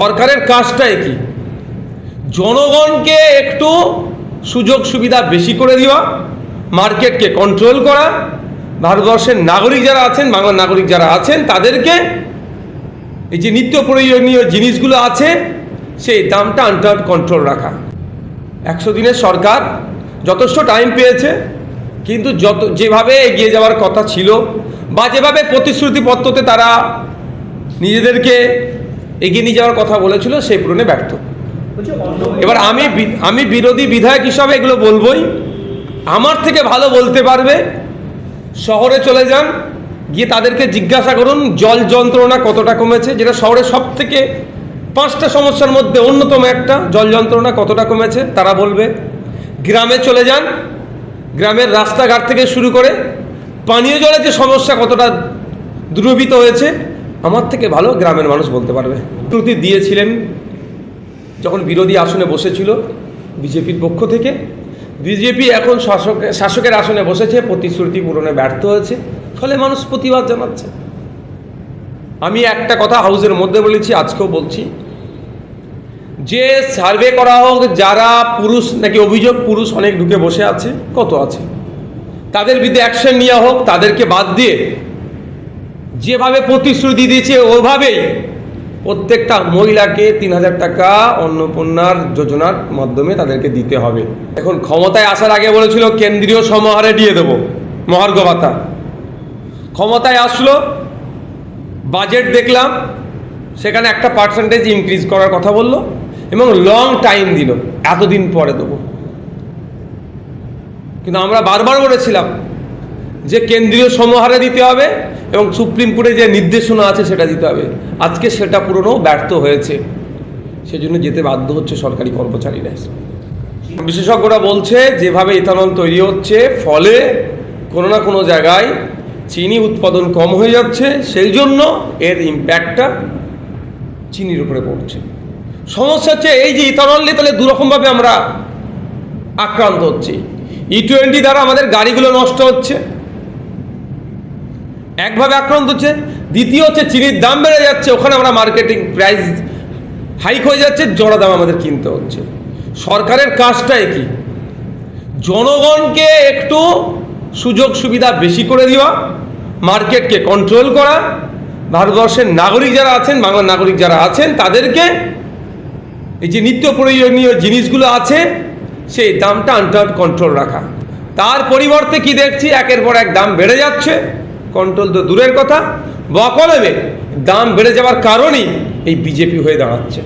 সরকারের কাজটাই কি? জনগণকে একটু সুযোগ সুবিধা বেশি করে দেওয়া, মার্কেটকে কন্ট্রোল করা, ভারতবর্ষের নাগরিক যারা আছেন, বাংলার নাগরিক যারা আছেন, তাদেরকে এই যে নিত্য প্রয়োজনীয় জিনিসগুলো আছে সেই দামটা আন্ডার কন্ট্রোল রাখা। 100 দিনের সরকার যথেষ্ট টাইম পেয়েছে, কিন্তু যেভাবে এগিয়ে যাওয়ার কথা ছিল বা যেভাবে প্রতিশ্রুতিপত্রতে তারা নিজেদেরকে এগিয়ে নিয়ে যাওয়ার কথা বলেছিল সেই পূরণে ব্যর্থ। এবার আমি বিরোধী বিধায়ক হিসাবে এগুলো বলবই। আমার থেকে ভালো বলতে পারবে শহরে চলে যান, গিয়ে তাদেরকে জিজ্ঞাসা করুন জল যন্ত্রণা কতটা কমেছে, যেটা শহরে সব থেকে 5টা সমস্যার মধ্যে অন্যতম একটা, জল যন্ত্রণা কতটা কমেছে তারা বলবে। গ্রামে চলে যান, গ্রামের রাস্তাঘাট থেকে শুরু করে পানীয় জলের যে সমস্যা কতটা দূরীভূত হয়েছে আমার থেকে ভালো গ্রামের মানুষ বলতে পারবে। প্রতিশ্রুতি দিয়েছিলেন যখন বিরোধী আসনে বসেছিল বিজেপির পক্ষ থেকে, বিজেপি এখন শাসকের আসনে বসেছে, প্রতিশ্রুতি পূরণে ব্যর্থ হয়েছে, ফলে মানুষ প্রতিবাদ জানাচ্ছে। আমি একটা কথা হাউসের মধ্যে বলেছি, আজকেও বলছি, যে সার্ভে করা হোক যারা পুরুষ, নাকি অভিযোগ পুরুষ অনেক ঢুকে বসে আছে, কত আছে, তাদের বিরুদ্ধে অ্যাকশন নেওয়া হোক, তাদেরকে বাদ দিয়ে যেভাবে প্রতিশ্রুতি দিয়েছে ওভাবেই প্রত্যেকটা মহিলাকে 3000 টাকা অন্নপূর্ণার যোজনার মাধ্যমে তাদেরকে দিতে হবে। এখন ক্ষমতায় আসার আগে বলেছিল কেন্দ্রীয় সমাহারে দিয়ে দেবো মহার্ঘ ভাতা, ক্ষমতায় আসলো, বাজেট দেখলাম সেখানে একটা পার্সেন্টেজ ইনক্রিজ করার কথা বললো এবং লং টাইম দিল, এতদিন পরে দেবো। কিন্তু আমরা বারবার বলেছিলাম যে কেন্দ্রীয় সমাহারে দিতে হবে এবং সুপ্রিম কোর্টে যে নির্দেশনা আছে সেটা দিতে হবে। আজকে সেটা পুরনো ব্যর্থ হয়েছে, সেজন্য যেতে বাধ্য হচ্ছে সরকারি কর্মচারীরা। বিশেষজ্ঞরা বলছে যেভাবে ইথানল তৈরি হচ্ছে ফলে কোনো না কোনো জায়গায় চিনি উৎপাদন কম হয়ে যাচ্ছে, সেই জন্য এর ইম্প্যাক্টটা চিনির উপরে পড়ছে। সমস্যা হচ্ছে এই যে ইথানল নিয়ে তাহলে দুরকমভাবে আমরা আক্রান্ত হচ্ছি। E20 দ্বারা আমাদের গাড়িগুলো নষ্ট হচ্ছে, একভাবে আক্রান্ত হচ্ছে। দ্বিতীয় হচ্ছে চিনির দাম বেড়ে যাচ্ছে, ওখানে আমরা মার্কেটিং প্রাইস হাইক হয়ে যাচ্ছে, জড়া দাম আমাদের কিনতে হচ্ছে। সরকারের কাজটাই কি? জনগণকে একটু সুযোগ সুবিধা বেশি করে দেওয়া, মার্কেটকে কন্ট্রোল করা, ভারতবর্ষের নাগরিক যারা আছেন, বাংলার নাগরিক যারা আছেন, তাদেরকে এই যে নিত্য প্রয়োজনীয় জিনিসগুলো আছে সেই দামটা আন্ডার কন্ট্রোল রাখা। তার পরিবর্তে কি দেখছি, একের পর এক দাম বেড়ে যাচ্ছে, কন্ট্রোল তো দূরের কথা, বকলমে দাম বেড়ে যাওয়ার কারণেই এই বিজেপি হয়ে দাঁড়াচ্ছে।